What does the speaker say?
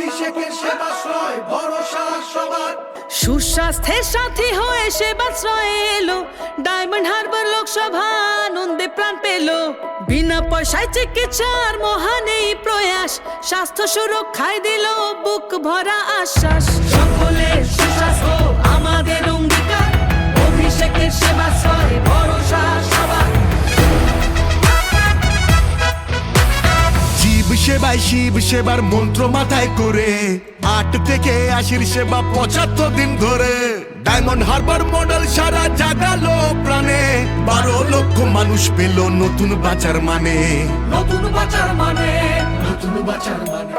অভিষেকের সেবাশ্রয় ভরসা সবার। সুস্বাস্থ্যের সাথী হয়ে সেবাশ্রয়ে এলো ডায়মন্ড হারবার লোকসভা, আনন্দে প্রাণ পেল। বিনা পয়সায় চিকিৎসার মহান এই প্রয়াস, স্বাস্থ্য সুরক্ষায় দিল বুক ভরা আশ্বাস। সকলের সুস্বাস্থ্য আমাদের অঙ্গীকার, অভিষেকের সেবাশ্রয় ভরসা সবার। জীব সেবায় শিব সেবার মন্ত্র মাথায় করে 8 থেকে 80 সেবা 75 দিন ধরে। ডায়মন্ড হারবার মডেল সারা জাগালো প্রাণে, 12 লক্ষ মানুষ পেল নতুন বাঁচার মানে। নতুন বাঁচার মানে, নতুন বাঁচার মানে।